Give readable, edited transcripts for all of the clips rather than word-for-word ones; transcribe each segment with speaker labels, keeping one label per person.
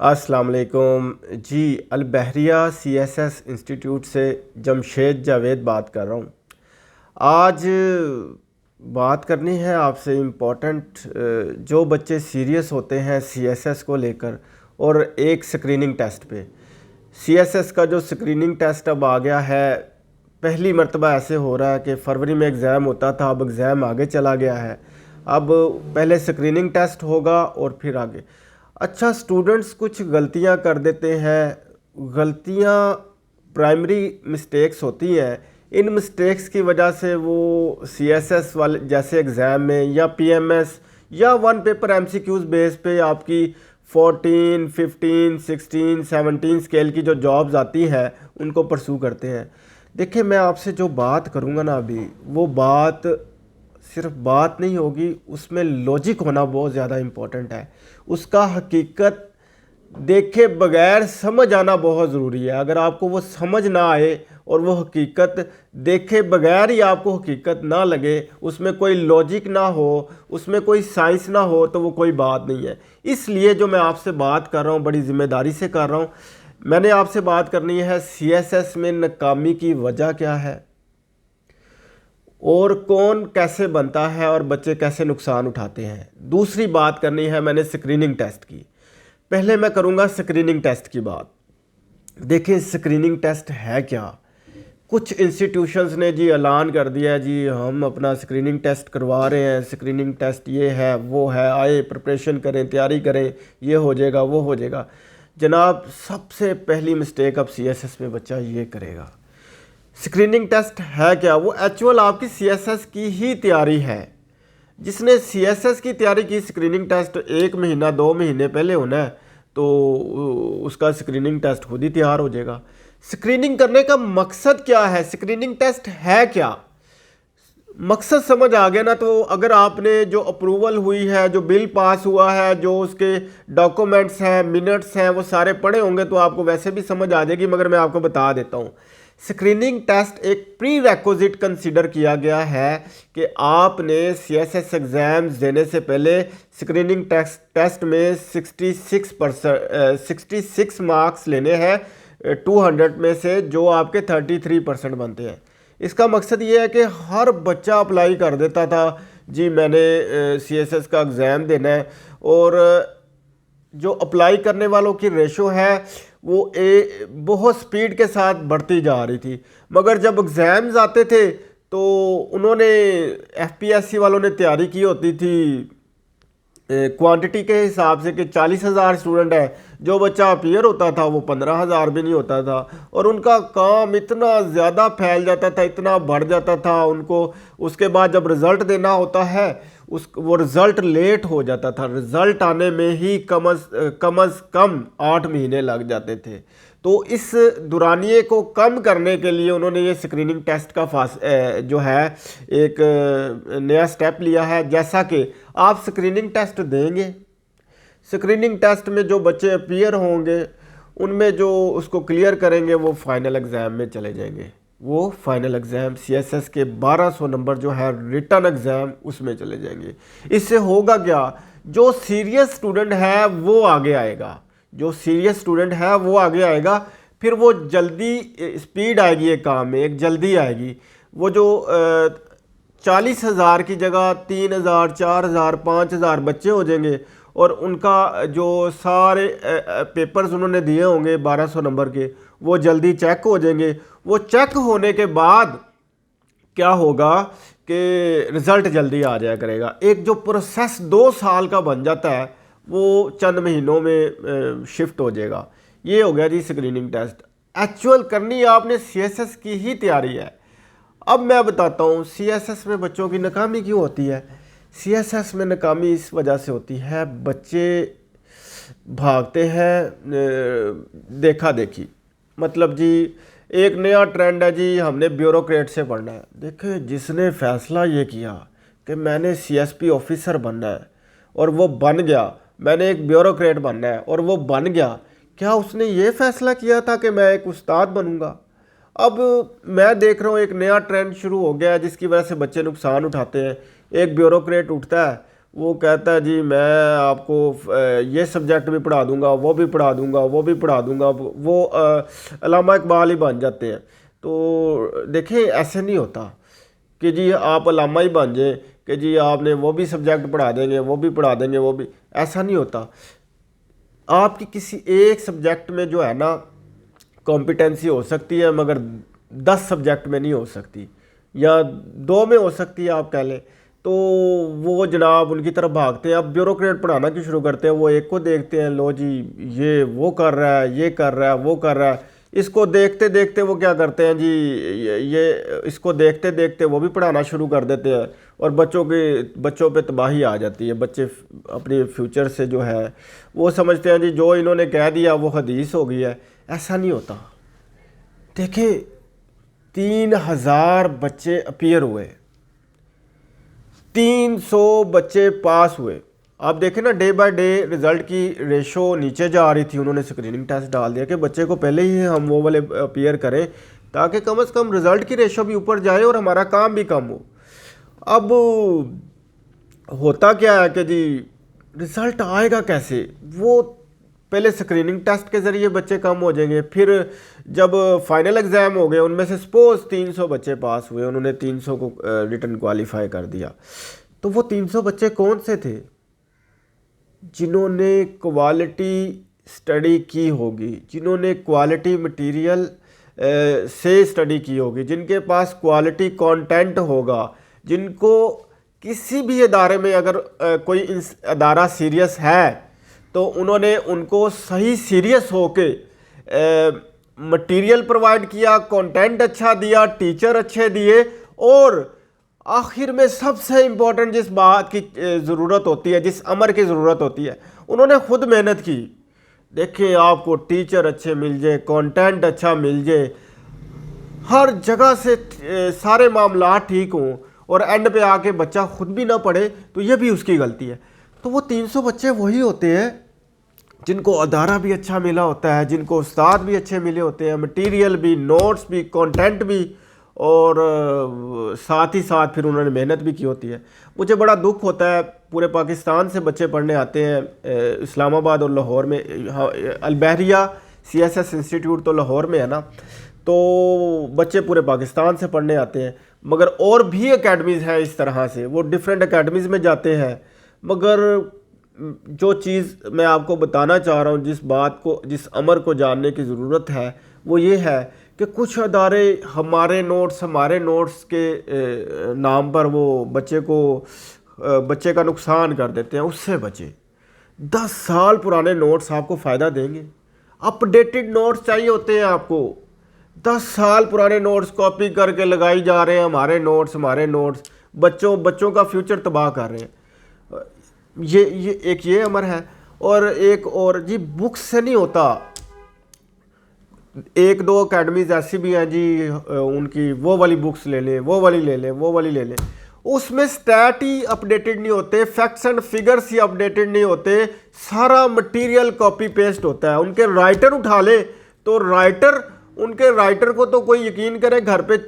Speaker 1: अस्सलाम वालेकुम जी। अलबहरिया CSS institute से जमशेद जावेद बात कर रहा हूँ। आज बात करनी है आपसे इम्पोर्टेंट, जो बच्चे सीरियस होते हैं सीएसएस को लेकर और एक स्क्रीनिंग टेस्ट पे। सीएसएस का जो स्क्रीनिंग टेस्ट अब आ गया है, पहली मर्तबा ऐसे हो रहा है कि फरवरी में एग्ज़ाम होता था, अब एग्ज़ाम आगे चला गया है। अब पहले स्क्रीनिंग टेस्ट होगा और फिर आगे। अच्छा, स्टूडेंट्स कुछ गलतियां कर देते हैं। गलतियां प्राइमरी मिस्टेक्स होती हैं। इन मिस्टेक्स की वजह से वो सीएसएस वाले जैसे एग्ज़ाम में या पीएमएस या वन पेपर एमसीक्यूज़ बेस पे आपकी 14, 15, 16, 17 स्केल की जो जॉब्स आती हैं उनको परसू करते हैं। देखिए, मैं आपसे जो बात करूँगा ना अभी, वो बात सिर्फ बात नहीं होगी, उसमें लॉजिक होना बहुत ज़्यादा इम्पोर्टेंट है। उसका हकीकत देखे बगैर समझ आना बहुत ज़रूरी है। अगर आपको वो समझ ना आए और वो हकीकत देखे बगैर ही आपको हकीकत ना लगे, उसमें कोई लॉजिक ना हो, उसमें कोई साइंस ना हो, तो वो कोई बात नहीं है। इसलिए जो मैं आपसे बात कर रहा हूँ, बड़ी ज़िम्मेदारी से कर रहा हूँ। मैंने आपसे बात करनी है सीएसएस में नाकामी की वजह क्या है और कौन कैसे बनता है और बच्चे कैसे नुकसान उठाते हैं। दूसरी बात करनी है मैंने स्क्रीनिंग टेस्ट की। पहले मैं करूंगा स्क्रीनिंग टेस्ट की बात। देखिए, स्क्रीनिंग टेस्ट है क्या। कुछ इंस्टीट्यूशंस ने जी ऐलान कर दिया है, जी हम अपना स्क्रीनिंग टेस्ट करवा रहे हैं, स्क्रीनिंग टेस्ट ये है वो है, आए प्रिपरेशन करें, तैयारी करें, ये हो जाएगा वो हो जाएगा। जनाब, सबसे पहली मिस्टेक अब सीएसएस में बच्चा ये करेगा। स्क्रीनिंग टेस्ट है क्या? वो एक्चुअल आपकी सीएसएस की ही तैयारी है। जिसने सीएसएस की तैयारी की, स्क्रीनिंग टेस्ट 1 महीना 2 महीने पहले होना है, तो उसका स्क्रीनिंग टेस्ट खुद ही तैयार हो जाएगा। स्क्रीनिंग करने का मकसद क्या है, स्क्रीनिंग टेस्ट है क्या, मकसद समझ आ गया ना। तो अगर आपने जो अप्रूवल हुई है, जो बिल पास हुआ है, जो उसके डॉक्यूमेंट्स हैं, मिनट्स हैं, वो सारे पढ़े होंगे तो आपको वैसे भी समझ आ जाएगी। मगर मैं आपको बता देता हूँ, स्क्रीनिंग टेस्ट एक प्री रेक्विजिट कंसिडर किया गया है कि आपने सीएसएस एग्ज़ाम्स देने से पहले स्क्रीनिंग टेस्ट में 66 मार्क्स लेने हैं 200 में से, जो आपके 33% बनते हैं। इसका मकसद ये है कि हर बच्चा अप्लाई कर देता था, जी मैंने सीएसएस का एग्ज़ाम देना है, और जो अप्लाई करने वालों की रेशो है वो बहुत स्पीड के साथ बढ़ती जा रही थी। मगर जब एग्ज़ाम्स आते थे तो उन्होंने एफपीएससी वालों ने तैयारी की होती थी क्वांटिटी के हिसाब से कि 40,000 स्टूडेंट है, जो बच्चा अपीयर होता था वो 15,000 भी नहीं होता था, और उनका काम इतना ज़्यादा फैल जाता था, इतना बढ़ जाता था उनको। उसके बाद जब रिज़ल्ट देना होता है, वो रिज़ल्ट लेट हो जाता था। रिज़ल्ट आने में ही कम अज़ कम 8 महीने लग जाते थे। तो इस दुरानिए को कम करने के लिए उन्होंने ये स्क्रीनिंग टेस्ट का जो है एक नया स्टेप लिया है। जैसा कि आप स्क्रीनिंग टेस्ट देंगे, स्क्रीनिंग टेस्ट में जो बच्चे अपीयर होंगे उनमें जो उसको क्लियर करेंगे वो फाइनल एग्ज़ाम में चले जाएंगे। वो फाइनल एग्ज़ाम सीएसएस के 1200 नंबर जो है रिटन एग्ज़ाम, उसमें चले जाएंगे। इससे होगा क्या, जो सीरियस स्टूडेंट है वो आगे आएगा, जो सीरियस स्टूडेंट है वो आगे आएगा। फिर वो जल्दी स्पीड आएगी, एक काम में एक जल्दी आएगी। वो जो 40,000 की जगह 3,000, 4,000, 5,000 बच्चे हो जाएंगे, और उनका जो सारे पेपर्स उन्होंने दिए होंगे 1200 नंबर के, वो जल्दी चेक हो जाएंगे। वो चेक होने के बाद क्या होगा कि रिज़ल्ट जल्दी आ जाया करेगा। एक जो प्रोसेस 2 साल का बन जाता है वो चंद महीनों में शिफ्ट हो जाएगा। ये हो गया जी स्क्रीनिंग टेस्ट। एक्चुअल करनी आपने सीएसएस की ही तैयारी है। अब मैं बताता हूँ सीएसएस में बच्चों की नाकामी क्यों होती है। सीएसएस में नाकामी इस वजह से होती है, बच्चे भागते हैं देखा देखी। मतलब जी एक नया ट्रेंड है, जी हमने ब्यूरोक्रेट से पढ़ना है। देखिए, जिसने फैसला ये किया कि मैंने सीएसपी ऑफिसर बनना है और वो बन गया, मैंने एक ब्यूरोक्रेट बनना है और वो बन गया, क्या उसने ये फैसला किया था कि मैं एक उस्ताद बनूंगा? अब मैं देख रहा हूँ एक नया ट्रेंड शुरू हो गया है जिसकी वजह से बच्चे नुकसान उठाते हैं। एक ब्यूरोक्रेट उठता है, वो कहता है जी मैं आपको ये सब्जेक्ट भी पढ़ा दूंगा, वो भी पढ़ा दूंगा, वो भी पढ़ा दूंगा, वो अल्लामा इकबाल ही बन जाते हैं। तो देखें ऐसे नहीं होता कि जी आप अल्लामा ही बन जाए कि जी आपने वो भी सब्जेक्ट पढ़ा देंगे, वो भी पढ़ा देंगे, वो भी, ऐसा नहीं होता। आपकी किसी एक सब्जेक्ट में जो है ना कॉम्पिटेंसी हो सकती है, मगर 10 सब्जेक्ट में नहीं हो सकती, या 2 में हो सकती है आप कह लें। तो वो जनाब उनकी तरफ भागते हैं। अब ब्यूरोक्रेट पढ़ाना क्यों शुरू करते हैं, वो एक को देखते हैं, लो जी ये वो कर रहा है, ये कर रहा है, वो कर रहा है, इसको देखते देखते वो क्या करते हैं जी, ये इसको देखते देखते वो भी पढ़ाना शुरू कर देते हैं, और बच्चों पे तबाही आ जाती है। बच्चे अपने फ्यूचर से जो है वो समझते हैं जी जो इन्होंने कह दिया वो हदीस हो गई है। ऐसा नहीं होता। देखिए 3000 बच्चे अपीयर हुए, 300 बच्चे पास हुए। आप देखें ना डे बाय डे रिज़ल्ट की रेशो नीचे जा रही थी। उन्होंने स्क्रीनिंग टेस्ट डाल दिया कि बच्चे को पहले ही हम वो वाले अपीयर करें ताकि कम से कम रिज़ल्ट की रेशो भी ऊपर जाए और हमारा काम भी कम हो। अब होता क्या है कि जी रिज़ल्ट आएगा कैसे, वो पहले स्क्रीनिंग टेस्ट के ज़रिए बच्चे कम हो जाएंगे, फिर जब फाइनल एग्ज़ाम हो गए उनमें से सपोज़ 300 बच्चे पास हुए, उन्होंने 300 को रिटन क्वालिफाई कर दिया। तो वो 300 बच्चे कौन से थे, जिन्होंने क्वालिटी स्टडी की होगी, जिन्होंने क्वालिटी मटेरियल से स्टडी की होगी, जिनके पास क्वालिटी कंटेंट होगा, जिनको किसी भी अदारे में अगर कोई अदारा सीरियस है तो उन्होंने उनको सही सीरियस होके मटेरियल प्रोवाइड किया, कंटेंट अच्छा दिया, टीचर अच्छे दिए, और आखिर में सबसे इम्पोर्टेंट जिस बात की ज़रूरत होती है, जिस अमर की ज़रूरत होती है, उन्होंने खुद मेहनत की। देखिए आपको टीचर अच्छे मिल जाए, कंटेंट अच्छा मिल जाए, हर जगह से सारे मामला ठीक हों, और एंड पे आके बच्चा खुद भी ना पढ़े तो ये भी उसकी गलती है। तो वो 300 बच्चे वही होते हैं जिनको अदारा भी अच्छा मिला होता है, जिनको उस्ताद भी अच्छे मिले होते हैं, मटेरियल भी, नोट्स भी, कंटेंट भी, और साथ ही साथ फिर उन्होंने मेहनत भी की होती है। मुझे बड़ा दुख होता है, पूरे पाकिस्तान से बच्चे पढ़ने आते हैं इस्लामाबाद और लाहौर में। अल-बहरिया CSS इंस्टीट्यूट तो लाहौर में है ना, तो बच्चे पूरे पाकिस्तान से पढ़ने आते हैं, मगर और भी एकेडमीज़ हैं इस तरह से, वो डिफरेंट एकेडमीज़ में जाते हैं। मगर जो चीज़ मैं आपको बताना चाह रहा हूँ, जिस बात को, जिस अमर को जानने की ज़रूरत है, वो ये है कि कुछ अदारे हमारे नोट्स के नाम पर वो बच्चे का नुकसान कर देते हैं। उससे बचे 10 साल पुराने नोट्स आपको फ़ायदा देंगे। अपडेटेड नोट्स चाहिए होते हैं आपको। 10 साल पुराने नोट्स कॉपी करके लगाई जा रहे हैं, हमारे नोट्स बच्चों का फ्यूचर तबाह कर रहे हैं। ये एक ये अमर है। और एक और जी, बुक्स से नहीं होता। 1-2 अकेडमीज़ ऐसी भी हैं जी, उनकी वो वाली बुक्स ले लें, वो वाली ले लें, उसमें स्टैट ही अपडेटेड नहीं होते, facts and figures he updated नहीं होते, सारा मटेरियल कॉपी पेस्ट होता है। उनके राइटर उठा ले तो उनके राइटर को तो कोई यकीन करे घर पे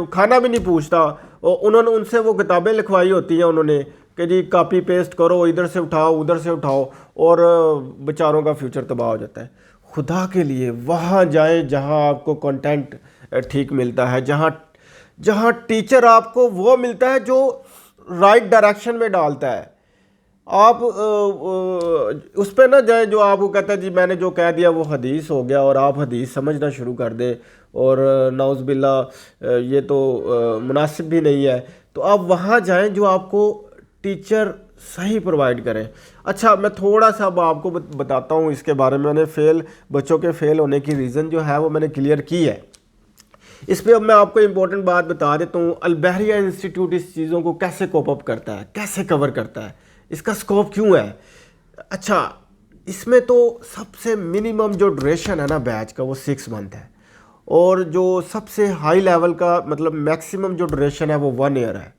Speaker 1: खाना भी नहीं पूछता, और उन्होंने उनसे वो किताबें लिखवाई होती हैं उन्होंने कि जी कॉपी पेस्ट करो, इधर से उठाओ, उधर से उठाओ, और बेचारों का फ्यूचर तबाह हो जाता है। खुदा के लिए वहाँ जाएं जहाँ आपको कंटेंट ठीक मिलता है, जहाँ टीचर आपको वो मिलता है जो राइट डायरेक्शन में डालता है। आप उस पर ना जाए जो आपको कहता है जी मैंने जो कह दिया वो हदीस हो गया, और आप हदीस समझना शुरू कर दें, और नाउज़ बिल्ला ये तो मुनासिब भी नहीं है। तो आप वहाँ जाएं जो आपको टीचर सही प्रोवाइड करें। अच्छा, मैं थोड़ा सा अब आपको बताता हूँ इसके बारे में। मैंने बच्चों के फेल होने की रीज़न जो है वो मैंने क्लियर की है। इस पर अब मैं आपको इम्पोर्टेंट बात बता देता हूँ। अल-बहरिया इंस्टीट्यूट इस चीज़ों को कैसे कोप अप करता है, कैसे कवर करता है, इसका स्कोप क्यों है। अच्छा, इसमें तो सबसे मिनिमम जो ड्यूरेशन है ना बैच का वो 6 मंथ है, और जो सबसे हाई लेवल का मतलब मैक्सिमम जो ड्यूरेशन है वो 1 ईयर है।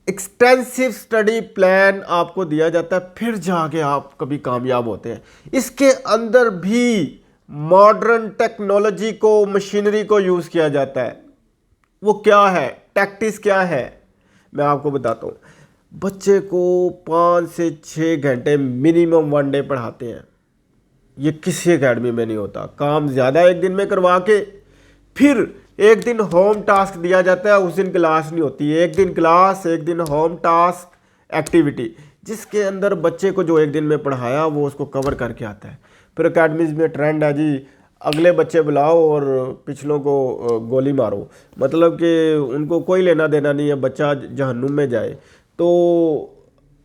Speaker 1: एक्सटेंसिव स्टडी प्लान आपको दिया जाता है, फिर जाके आप कभी कामयाब होते हैं। इसके अंदर भी मॉडर्न टेक्नोलॉजी को, मशीनरी को यूज़ किया जाता है। वो क्या है, टैक्टिस क्या है, मैं आपको बताता हूँ। बच्चे को 5 से 6 घंटे मिनिमम वन डे पढ़ाते हैं। ये किसी एकेडमी में नहीं होता। काम ज़्यादा एक दिन में करवा के फिर एक दिन होम टास्क दिया जाता है, उस दिन क्लास नहीं होती। एक दिन क्लास, एक दिन होम टास्क एक्टिविटी, जिसके अंदर बच्चे को जो एक दिन में पढ़ाया वो उसको कवर करके आता है। फिर अकेडमीज़ में ट्रेंड है जी, अगले बच्चे बुलाओ और पिछलों को गोली मारो, मतलब कि उनको कोई लेना देना नहीं है, बच्चा जहन्नुम में जाए। तो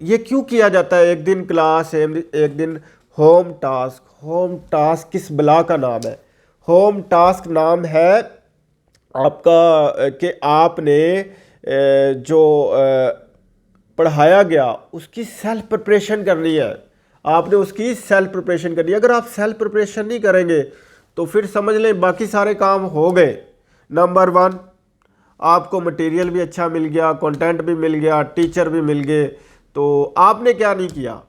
Speaker 1: ये क्यों किया जाता है? एक दिन क्लास, एक दिन होम टास्क। होम टास्क किस बला का नाम है? होम टास्क नाम है आपका कि आपने जो पढ़ाया गया उसकी सेल्फ प्रिपरेशन करनी है। आपने उसकी सेल्फ प्रिपरेशन करनी है। अगर आप सेल्फ प्रिपरेशन नहीं करेंगे तो फिर समझ लें बाकी सारे काम हो गए। नंबर 1, आपको मटेरियल भी अच्छा मिल गया, कंटेंट भी मिल गया, टीचर भी मिल गए, तो आपने क्या नहीं किया?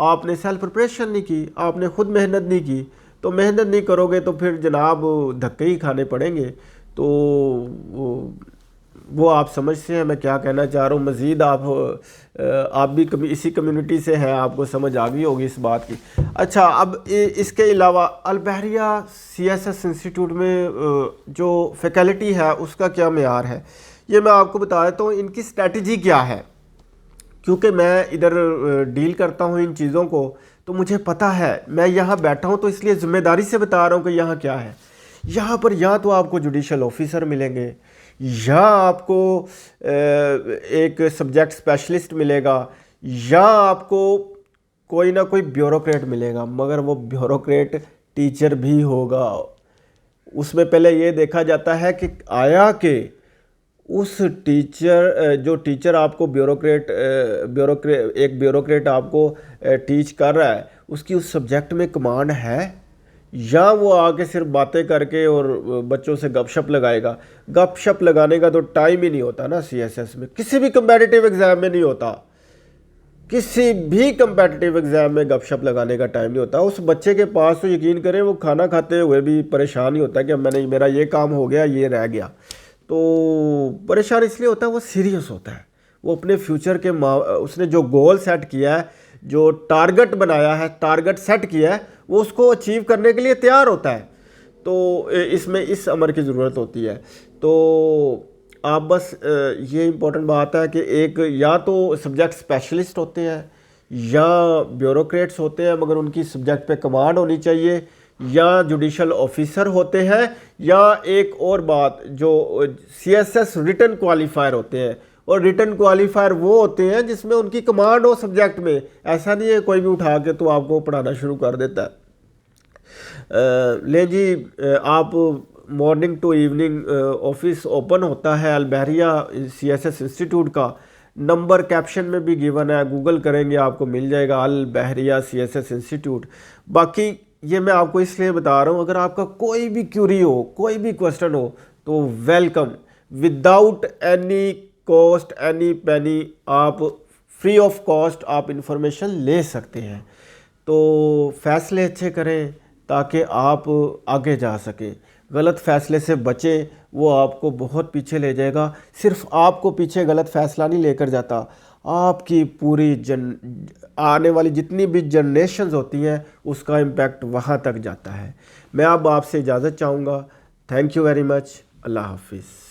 Speaker 1: आपने सेल्फ प्रिपरेशन नहीं की, आपने खुद मेहनत नहीं की। तो मेहनत नहीं करोगे तो फिर जनाब धक्के ही खाने पड़ेंगे। तो वो आप समझते हैं मैं क्या कहना चाह रहा हूँ। मज़ीद आप भी इसी कम्युनिटी से हैं, आपको समझ आ गई होगी इस बात की। अच्छा, अब इसके अलावा अल-बहरिया CSS इंस्टीट्यूट में जो फैकल्टी है उसका क्या मेयार है, ये मैं आपको बता देता हूँ। इनकी स्ट्रेटजी क्या है, क्योंकि मैं इधर डील करता हूँ इन चीज़ों को, तो मुझे पता है। मैं यहाँ बैठा हूँ तो इसलिए ज़िम्मेदारी से बता रहा हूँ कि यहाँ क्या है। यहाँ पर या तो आपको जुडिशल ऑफिसर मिलेंगे, या आपको एक सब्जेक्ट स्पेशलिस्ट मिलेगा, या आपको कोई ना कोई ब्यूरोक्रेट मिलेगा। मगर वो ब्यूरोक्रेट टीचर भी होगा। उसमें पहले ये देखा जाता है कि आया कि उस टीचर जो टीचर आपको एक ब्यूरोक्रेट आपको टीच कर रहा है, उसकी उस सब्जेक्ट में कमांड है, या वो आके सिर्फ बातें करके और बच्चों से गपशप लगाएगा। गपशप लगाने का तो टाइम ही नहीं होता ना CSS में, किसी भी कंपेटिटिव एग्ज़ाम में नहीं होता। किसी भी कंपेटिटिव एग्ज़ाम में गपशप लगाने का टाइम नहीं होता। उस बच्चे के पास तो यकीन करें वो खाना खाते हुए भी परेशान ही होता है कि मेरा ये काम हो गया, ये रह गया। तो परेशान इसलिए होता है, वो सीरियस होता है। वो अपने फ्यूचर के उसने जो गोल सेट किया है, जो टारगेट बनाया है, टारगेट सेट किया है, वो उसको अचीव करने के लिए तैयार होता है। तो इसमें इस अमर की ज़रूरत होती है। तो आप बस ये इम्पोर्टेंट बात है कि एक या तो सब्जेक्ट स्पेशलिस्ट होते हैं या ब्यूरोक्रेट्स होते हैं, मगर उनकी सब्जेक्ट पे कमांड होनी चाहिए, या जुडिशल ऑफिसर होते हैं, या एक और बात जो CSS रिटन क्वालिफायर होते हैं। और रिटन क्वालिफायर वो होते हैं जिसमें उनकी कमांड हो सब्जेक्ट में। ऐसा नहीं है कोई भी उठा के तो आपको पढ़ाना शुरू कर देता है। ले जी, आप morning to evening office open होता है अल-बहरिया CSS इंस्टीट्यूट का। नंबर कैप्शन में भी गिवन है, गूगल करेंगे आपको मिल जाएगा अल-बहरिया CSS इंस्टीट्यूट। बाकी ये मैं आपको इसलिए बता रहा हूँ, अगर आपका कोई भी क्यूरी हो, कोई भी क्वेश्चन हो, तो welcome. Without any cost, any penny, आप फ्री ऑफ कॉस्ट आप इंफॉर्मेशन ले सकते हैं। तो फैसले अच्छे करें ताकि आप आगे जा सकें। गलत फैसले से बचें, वो आपको बहुत पीछे ले जाएगा। सिर्फ आपको पीछे गलत फैसला नहीं लेकर जाता, आपकी पूरी आने वाली जितनी भी जनरेशन्स होती हैं उसका इम्पैक्ट वहाँ तक जाता है। मैं अब आपसे इजाज़त चाहूँगा। Thank you very much. अल्लाह हाफिज़।